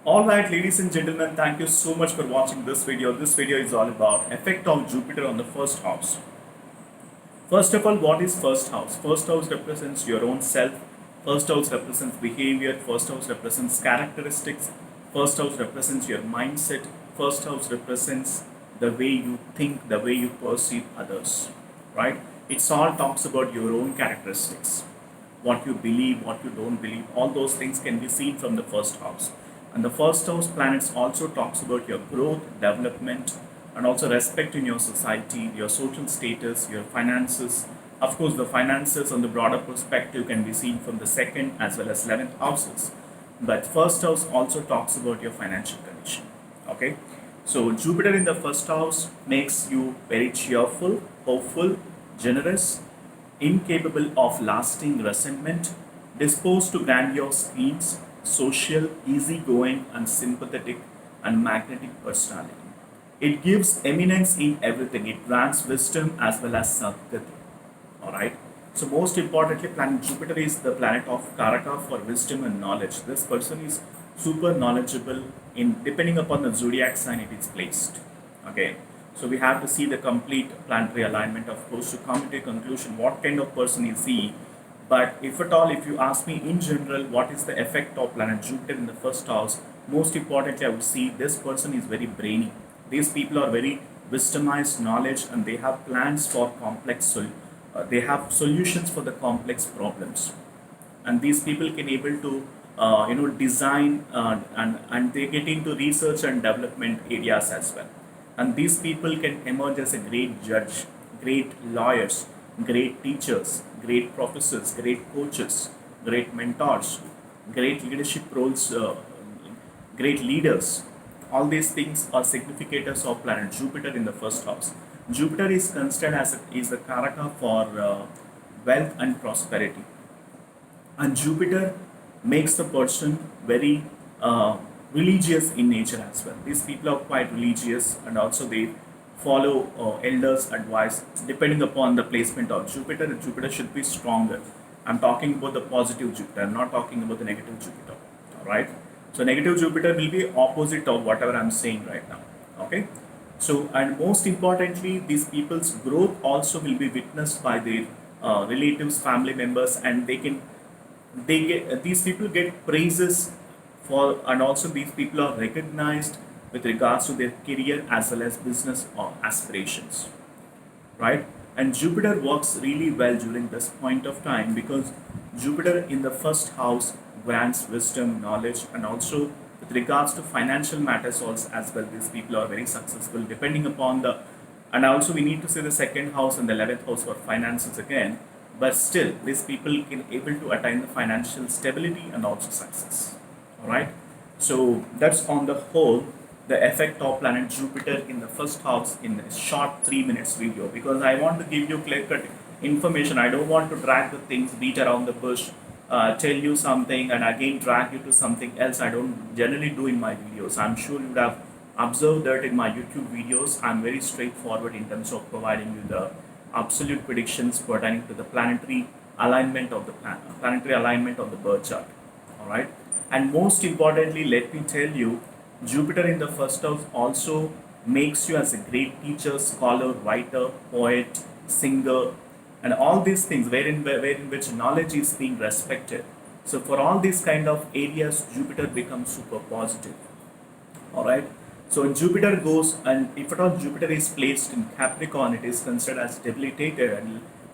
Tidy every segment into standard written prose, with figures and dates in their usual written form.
Alright, ladies and gentlemen, thank you so much for watching this video. This video is all about effect of Jupiter on the first house. First of all, what is first house? First house represents your own self. First house represents behavior. First house represents characteristics. First house represents your mindset. First house represents the way you think, the way you perceive others. Right? It's all talks about your own characteristics. What you believe, what you don't believe, all those things can be seen from the first house. And the first house planets also talks about your growth, development, and also respect in your society, your social status, your finances. Of course, the finances on the broader perspective can be seen from the second as well as 11th houses. But first house also talks about your financial condition. Okay, so Jupiter in the first house makes you very cheerful, hopeful, generous, incapable of lasting resentment, disposed to grandiose schemes, social, easygoing, and sympathetic and magnetic personality. It gives eminence in everything. It grants wisdom as well as sadgati. Alright. So most importantly, planet Jupiter is the planet of Karaka for wisdom and knowledge. This person is super knowledgeable in depending upon the zodiac sign it is placed. Okay. So we have to see the complete planetary alignment, of course, to come to a conclusion what kind of person is he. But if at all, if you ask me in general, what is the effect of planet Jupiter in the first house? Most importantly, I would see this person is very brainy. These people are very wisdomized knowledge, and they have plans for they have solutions for the complex problems, and these people can able to design and they get into research and development areas as well, and these people can emerge as a great judge, great lawyers, great teachers, great professors, great coaches, great mentors, great leadership roles, great leaders. All these things are significators of planet Jupiter in the first house. Jupiter is considered as is the Karaka for wealth and prosperity, and Jupiter makes the person very religious in nature as well. These people are quite religious, and also they follow elders' advice. Depending upon the placement of Jupiter, Jupiter should be stronger. I'm talking about the positive Jupiter. I'm not talking about the negative Jupiter. All right. So negative Jupiter will be opposite of whatever I'm saying right now. Okay. So, and most importantly, these people's growth also will be witnessed by their relatives, family members, and they get these people get praises for, and also these people are recognized with regards to their career as well as business or aspirations, right? And Jupiter works really well during this point of time because Jupiter in the first house grants wisdom, knowledge, and also with regards to financial matters also as well. These people are very successful depending upon the, and also we need to say the second house and the 11th house for finances again. But still, these people can able to attain the financial stability and also success. All right. So that's on the whole the effect of planet Jupiter in the first house in a short 3 minutes video, because I want to give you clear cut information. I don't want to drag the things, beat around the bush, tell you something and again drag you to something else. I don't generally do in my videos. I'm sure you would have observed that in my YouTube videos. I'm very straightforward in terms of providing you the absolute predictions pertaining to the planetary alignment of the planetary alignment of the birth chart. All right. And most importantly, let me tell you, Jupiter in the first house also makes you as a great teacher, scholar, writer, poet, singer, and all these things wherein which knowledge is being respected. So for all these kind of areas, Jupiter becomes super positive. All right. So Jupiter goes, and if at all Jupiter is placed in Capricorn, it is considered as debilitated,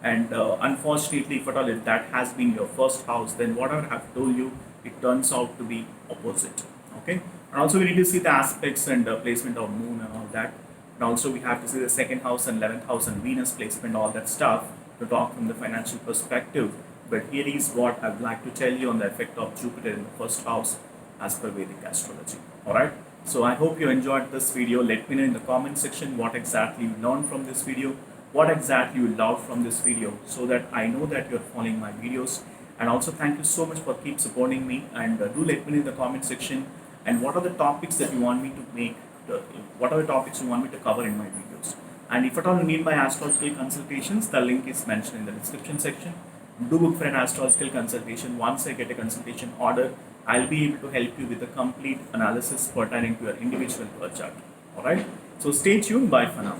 and unfortunately, if at all if that has been your first house, then whatever I've told you, it turns out to be opposite. Okay, and also we need to see the aspects and placement of Moon and all that, and also we have to see the second house and 11th house and Venus placement, all that stuff to talk from the financial perspective. But here is what I'd like to tell you on the effect of Jupiter in the first house as per Vedic astrology. Alright, so I hope you enjoyed this video. Let me know in the comment section what exactly you learned from this video, what exactly you loved from this video, so that I know that you're following my videos. And also thank you so much for keep supporting me, and do let me know in the comment section and what are the topics that you want me to make, what are the topics you want me to cover in my videos. And if at all you need my astrological consultations, the link is mentioned in the description section. Do book for an astrological consultation. Once I get a consultation order, I'll be able to help you with a complete analysis pertaining to your individual birth chart. Alright? So stay tuned. Bye for now.